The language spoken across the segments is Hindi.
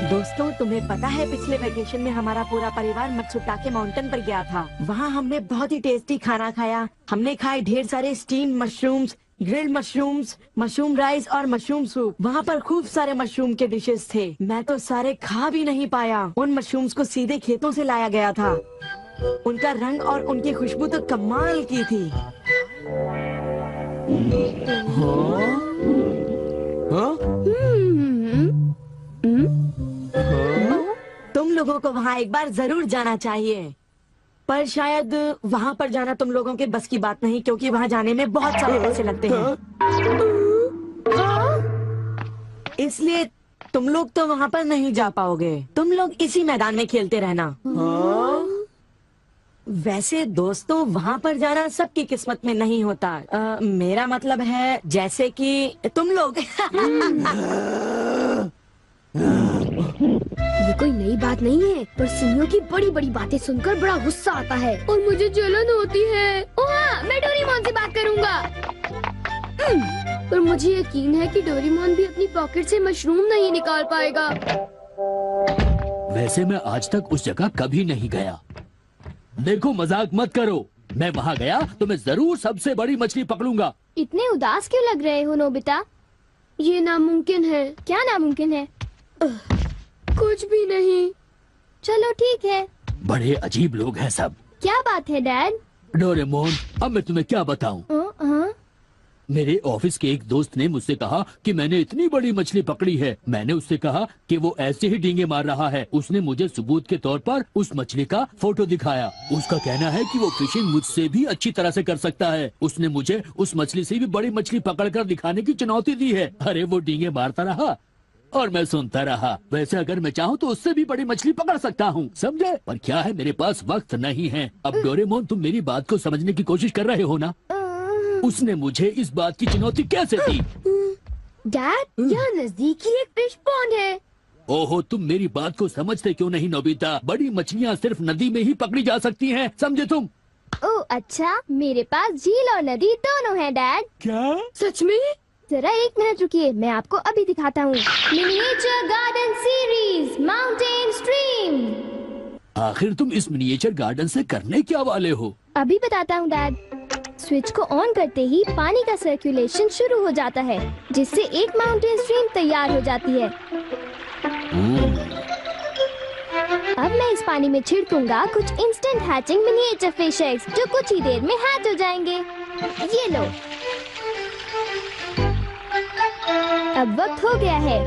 दोस्तों, तुम्हें पता है पिछले वेकेशन में हमारा पूरा परिवार मत्सुटाके माउंटेन पर गया था। वहाँ हमने बहुत ही टेस्टी खाना खाया। हमने खाए ढेर सारे steam mushrooms, grilled mushrooms, mushroom rice और मशरूम सूप। वहाँ पर खूब सारे मशरूम के डिशेस थे। मैं तो सारे खा भी नहीं पाया। उन मशरूम्स को सीधे खेतों से लाया गया था। उनका रंग और उनकी खुशबू तो कमाल की थी। तुम लोगों को वहाँ एक बार जरूर जाना चाहिए, पर शायद वहाँ पर जाना तुम लोगों के बस की बात नहीं, क्योंकि वहाँ जाने में बहुत सारे पैसे लगते हैं। इसलिए तुम लोग तो वहाँ पर नहीं जा पाओगे। तुम लोग इसी मैदान में खेलते रहना। वैसे दोस्तों, वहाँ पर जाना सबकी किस्मत में नहीं होता। मेरा मतलब है जैसे कि तुम लोग। ये कोई नई बात नहीं है, पर सुनियो की बड़ी बड़ी बातें सुनकर बड़ा गुस्सा आता है और मुझे जलन होती है। ओह हाँ, मैं डोरेमोन से बात करूँगा। पर मुझे यकीन है कि डोरेमोन भी अपनी पॉकेट से मशरूम नहीं निकाल पाएगा। वैसे मैं आज तक उस जगह कभी नहीं गया। देखो, मजाक मत करो। मैं वहाँ गया तो मैं जरूर सबसे बड़ी मछली पकड़ूंगा। इतने उदास क्यों लग रहे हो नोबिता? ये नामुमकिन है। क्या नामुमकिन है? कुछ भी नहीं। चलो ठीक है। बड़े अजीब लोग हैं सब। क्या बात है डैड? डोरेमोन, अब मैं तुम्हें क्या बताऊं? मेरे ऑफिस के एक दोस्त ने मुझसे कहा कि मैंने इतनी बड़ी मछली पकड़ी है। मैंने उससे कहा कि वो ऐसे ही डींगे मार रहा है। उसने मुझे सबूत के तौर पर उस मछली का फोटो दिखाया। उसका कहना है कि वो फिशिंग मुझसे भी अच्छी तरह से कर सकता है। उसने मुझे उस मछली से भी बड़ी मछली पकड़कर दिखाने की चुनौती दी है। अरे वो डींगे मारता रहा और मैं सुनता रहा। वैसे अगर मैं चाहूँ तो उससे भी बड़ी मछली पकड़ सकता हूँ, समझे? पर क्या है, मेरे पास वक्त नहीं है। अब डोरेमोन, तुम मेरी बात को समझने की कोशिश कर रहे हो ना? उसने मुझे इस बात की चुनौती कैसे दी? डैड, यहाँ नजदीकी एक फिश पॉन्ड है। ओहो, तुम मेरी बात को समझते क्यों नहीं नोबिता? बड़ी मछलियाँ सिर्फ नदी में ही पकड़ी जा सकती हैं, समझे तुम? ओह अच्छा, मेरे पास झील और नदी दोनों हैं डैड। क्या? सच में? जरा एक मिनट रुकिए, मैं आपको अभी दिखाता हूँ। Miniature garden series mountain stream. आखिर तुम इस मिनिएचर गार्डन से करने क्या वाले हो? अभी बताता हूँ डैड। स्विच को ऑन करते ही पानी का सर्कुलेशन शुरू हो जाता है, जिससे एक माउंटेन स्ट्रीम तैयार हो जाती है। अब मैं इस पानी में छिड़कूंगा कुछ instant hatching miniature fish eggs, जो कुछ ही देर में हैच हो जाएंगे। ये लो। अब वक्त हो गया है।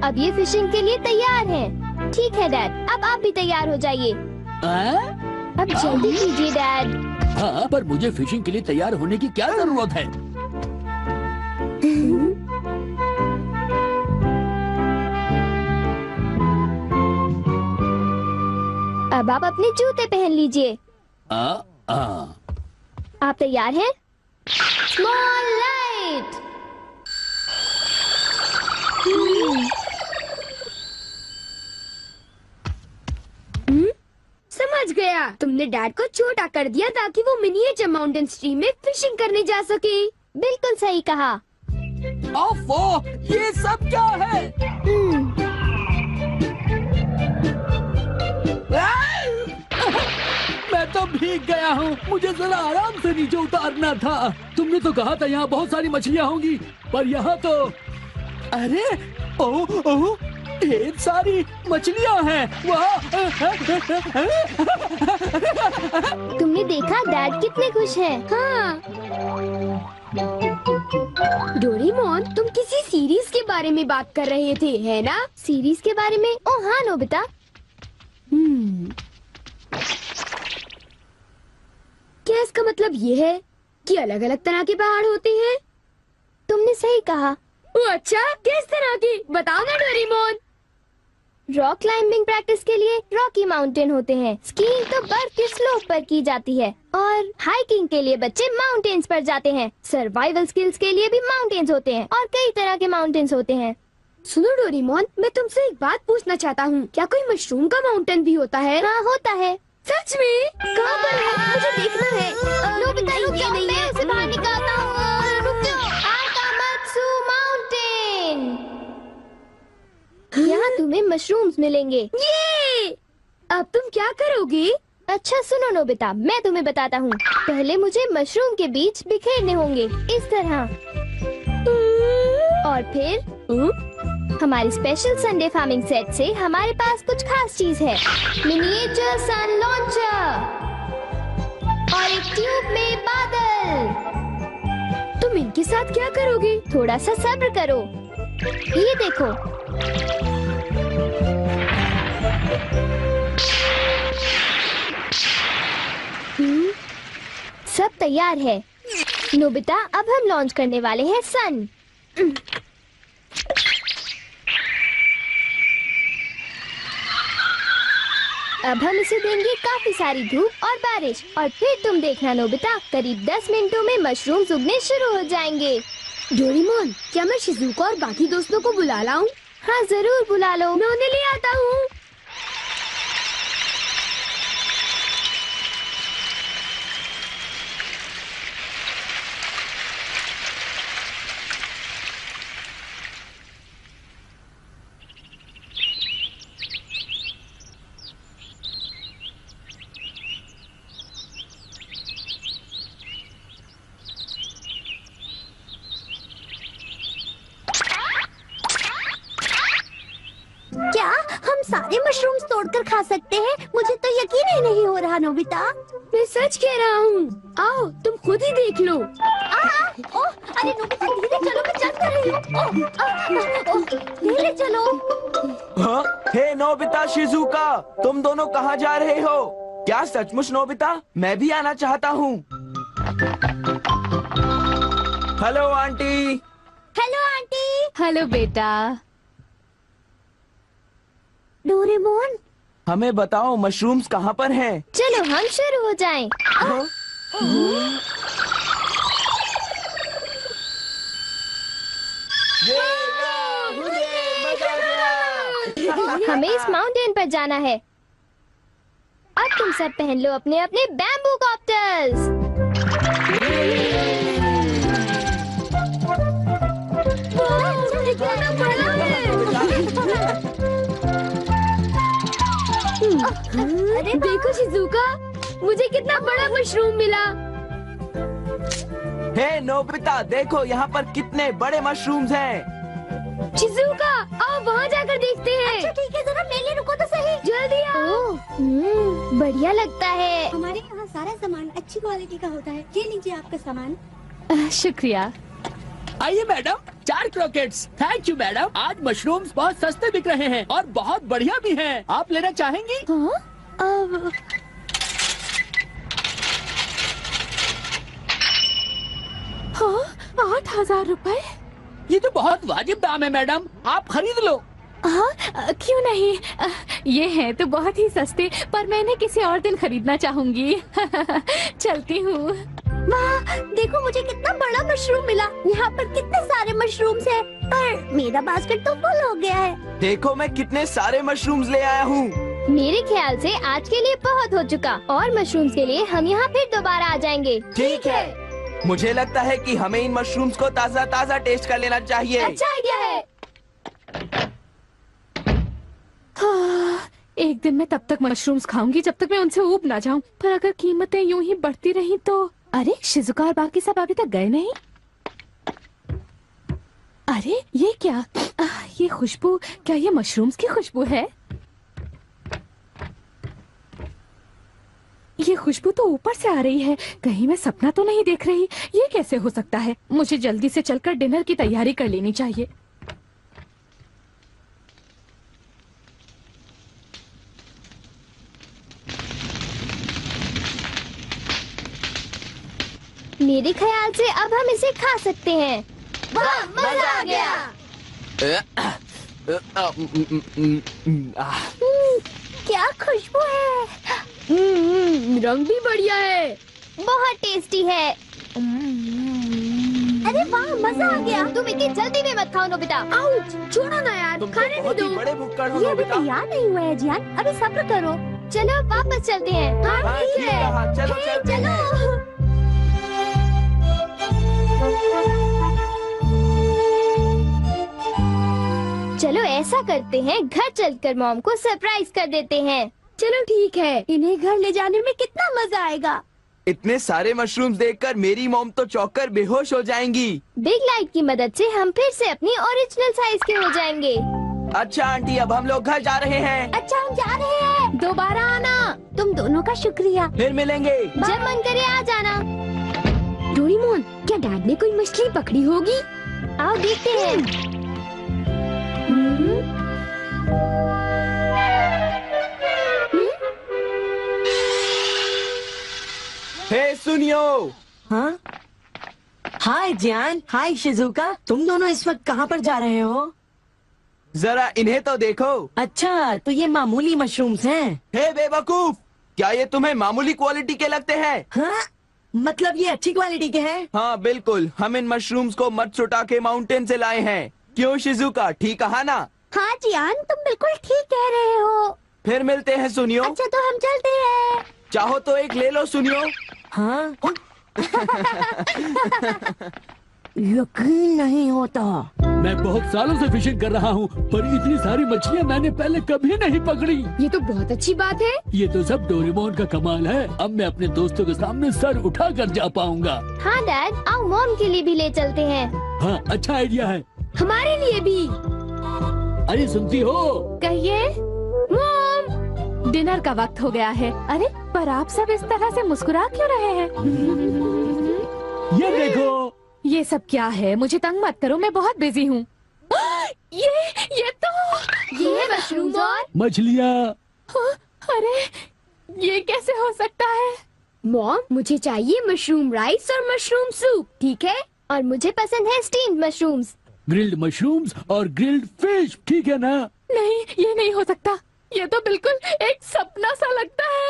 अब ये फिशिंग के लिए तैयार हैं। ठीक है डैड, अब आप भी तैयार हो जाइए। अब जल्दी कीजिए डैड। हाँ, पर मुझे फिशिंग के लिए तैयार होने की क्या जरूरत है? अब आप अपने जूते पहन लीजिए। आप तैयार हैं? Small light. समझ गया, तुमने डैड को छोटा कर दिया ताकि वो मिनिएचर माउंटेन स्ट्रीम में फिशिंग करने जा सके। बिल्कुल सही कहा। ओफो, ये सब क्या है? मैं तो भीग गया हूँ। मुझे जरा आराम से नीचे उतारना था। तुमने तो कहा था यहाँ बहुत सारी मछलियाँ होंगी, पर यहाँ तो अरे ओह, ढेर सारी मछलियाँ हैं। तुमने देखा डैड कितने खुश हैं? हाँ। डोरेमोन, तुम किसी सीरीज के बारे में बात कर रहे थे, है ना? सीरीज के बारे में? ओह हाँ नोबिता। क्या इसका मतलब ये है कि अलग अलग तरह के पहाड़ होते हैं? तुमने सही कहा। ओह अच्छा, किस तरह की? बताओ ना डोरेमोन। रॉक क्लाइंबिंग प्रैक्टिस के लिए रॉकी माउंटेन होते हैं। स्कीइंग तो बर्फ के स्लोप पर की जाती है और हाइकिंग के लिए बच्चे माउंटेन्स पर जाते हैं। सर्वाइवल स्किल्स के लिए भी माउंटेन्स होते हैं और कई तरह के माउंटेन्स होते हैं। सुनो डोरेमोन, मैं तुमसे एक बात पूछना चाहता हूँ। क्या कोई मशरूम का माउंटेन भी होता है? हाँ होता है। सच में? कहाँ पर है? मुझे देखना है। नोबिता रुकिए। मशरूम्स मिलेंगे। ये अब तुम क्या करोगी? अच्छा सुनो नोबिता, मैं तुम्हें बताता हूँ। पहले मुझे मशरूम के बीज बिखेरने होंगे इस तरह, और फिर हमारे स्पेशल संडे फार्मिंग सेट से हमारे पास कुछ खास चीज है। मिनिएचर सन लॉन्चर और एक ट्यूब में बादल। तुम इनके साथ क्या करोगी? थोड़ा सा सब्र करो। ये देखो, सब तैयार है। नोबिता, अब हम लॉन्च करने वाले हैं सन। अब हम इसे देंगे काफी सारी धूप और बारिश, और फिर तुम देखना नोबिता, करीब 10 मिनटों में मशरूम्स उगने शुरू हो जाएंगे। डोरेमोन, क्या मैं शिजुका और बाकी दोस्तों को बुला लाऊं? हाँ जरूर बुला लो, मैं उन्हें ले आता हूँ। क्या हम सारे मशरूम्स तोड़कर खा सकते हैं? मुझे तो यकीन ही नहीं हो रहा नोबिता। मैं सच कह रहा हूँ। आओ तुम खुद ही देख लो। ओह, अरे नोबिता धीरे चलो, मैं चल कर रही हूँ। धीरे चलो। हाँ? हे नोबिता, शिजुका, तुम दोनों कहाँ जा रहे हो? क्या सचमुच नोबिता? मैं भी आना चाहता हूँ। Hello aunty. Hello aunty. Hello बेटा। डोरेमोन, हमें बताओ मशरूम्स कहाँ पर हैं? चलो हम शुरू हो जाएं। हाँ? हमें इस माउंटेन पर जाना है। अब तुम सब पहन लो अपने अपने बैम्बू कॉप्टर्स। अरे देखो शिजुका, मुझे कितना बड़ा मशरूम मिला। हे नोबिता, देखो यहाँ पर कितने बड़े मशरूम्स हैं। शिजुका, आओ वहाँ जाकर देखते हैं। अच्छा ठीक है, जरा मेरे लिए रुको तो सही। जल्दी आओ। बढ़िया लगता है। हमारे यहाँ सारा सामान अच्छी क्वालिटी का होता है। ये लीजिए आपका सामान। शुक्रिया। आइए madam, 4 croquettes. Thank you madam. आज मशरूम्स बहुत सस्ते बिक रहे हैं और बहुत बढ़िया भी हैं। आप लेना चाहेंगी? हाँ, 8,000 रुपए। ये तो बहुत वाजिब दाम है मैडम, आप खरीद लो। हाँ, क्यों नहीं। ये हैं तो बहुत ही सस्ते, पर मैं इन्हें किसी और दिन खरीदना चाहूंगी। चलती हूँ। वाह, देखो मुझे कितना बड़ा मशरूम मिला। यहाँ पर कितने सारे मशरूम्स हैं, पर मेरा बास्केट तो फुल हो गया है। देखो मैं कितने सारे मशरूम्स ले आया हूँ। मेरे ख्याल से आज के लिए बहुत हो चुका, और मशरूम्स के लिए हम यहाँ फिर दोबारा आ जाएंगे। ठीक है। मुझे लगता है कि हमें इन मशरूम्स को ताज़ा ताज़ा टेस्ट कर लेना चाहिए। अच्छा आइडिया है। हाँ, एक दिन मैं तब तक मशरूम्स खाऊंगी जब तक मैं उनसे ऊब ना जाऊं। पर अगर कीमतें यूं ही बढ़ती रही तो। अरे शिजुका और बाकी सब अभी तक गए नहीं। अरे ये क्या? ये खुशबू, क्या ये मशरूम्स की खुशबू है? ये खुशबू तो ऊपर से आ रही है। कहीं मैं सपना तो नहीं देख रही? ये कैसे हो सकता है? मुझे जल्दी से चलकर डिनर की तैयारी कर लेनी चाहिए। मेरे ख्याल से अब हम इसे खा सकते हैं। वाह, मजा आ गया। क्या खुशबू है। रंग भी बढ़िया है। बहुत टेस्टी है। अरे वाह, मजा आ गया। तुम इतनी जल्दी में मत खाओ नोबिता। आउच, छोड़ो ना यार, तुम तो खाने बहुत भी ही दो। बड़े भुक्कड़ हो ये अभी नोबिता। तैयार नहीं हुआ है जियान, अभी सब्र करो। चलो वापस चलते हैं। हाँ, ठीक है। चलो हे, चलते हैं। चलो ऐसा करते हैं, घर चलकर मॉम को सरप्राइज कर देते हैं। चलो ठीक है, इन्हें घर ले जाने में कितना मजा आएगा। इतने सारे मशरूम्स देखकर मेरी मॉम तो चौंक कर बेहोश हो जाएंगी। बिग लाइट की मदद से हम फिर से अपनी ओरिजिनल साइज के हो जाएंगे। अच्छा आंटी, अब हम लोग घर जा रहे हैं। अच्छा हम जा रहे हैं। दोबारा आना। तुम दोनों का शुक्रिया। फिर मिलेंगे। जब मन करे आ जाना। डोरेमोन, क्या डैड ने कोई मछली पकड़ी होगी? आओ देखते हैं। हे सुनियो। हाँ, हाय जियान, हाय शिजुका, तुम दोनों इस वक्त कहाँ पर जा रहे हो? जरा इन्हें तो देखो। अच्छा, तो ये मामूली मशरूम्स हैं। हे बेवकूफ, क्या ये तुम्हें मामूली क्वालिटी के लगते हैं? हाँ, मतलब ये अच्छी क्वालिटी के हैं? हाँ बिल्कुल, हम इन मशरूम्स को मत्सुटाके माउंटेन से लाए हैं। क्यों शिजुका, ठीक कहा ना? हाँ जियान, तुम बिल्कुल ठीक कह रहे हो। फिर मिलते हैं सुनियो। अच्छा तो हम चलते हैं। चाहो तो एक ले लो सुनियो। हाँ। यकीन नहीं होता। मैं बहुत सालों से फिशिंग कर रहा हूँ, पर इतनी सारी मछलियाँ मैंने पहले कभी नहीं पकड़ी। ये तो बहुत अच्छी बात है। ये तो सब डोरेमोन का कमाल है। अब मैं अपने दोस्तों के सामने सर उठा कर जा पाऊंगा। हाँ डैड, आओ मॉम के लिए भी ले चलते हैं। हाँ, अच्छा आइडिया है। हमारे लिए भी। अरे सुनती हो? कहिए। मॉम, डिनर का वक्त हो गया है। अरे पर आप सब इस तरह से मुस्कुरा क्यों रहे हैं? ये देखो। ये सब क्या है? मुझे तंग मत करो, मैं बहुत बिजी हूँ। ये तो ये है मशरूम्स और मछलियाँ। अरे ये कैसे हो सकता है? मॉम, मुझे चाहिए मशरूम राइस और मशरूम सूप, ठीक है? और मुझे पसंद है स्टीम्ड मशरूम्स। ग्रिल्ड मशरूम्स और ग्रिल्ड फिश, ठीक है ना? नहीं, ये नहीं हो सकता। ये तो बिल्कुल एक सपना सा लगता है।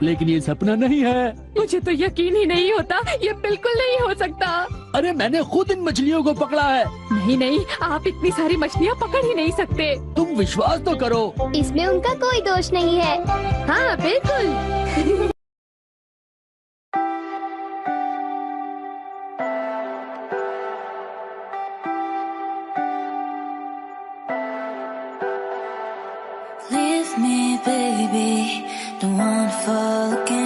लेकिन ये सपना नहीं है। मुझे तो यकीन ही नहीं होता, ये बिल्कुल नहीं हो सकता। अरे मैंने खुद इन मछलियों को पकड़ा है। नहीं नहीं, आप इतनी सारी मछलियाँ पकड़ ही नहीं सकते। तुम विश्वास तो करो। इसमें उनका कोई दोष नहीं है। हाँ बिल्कुल। Leave me, baby, don't wanna fall again.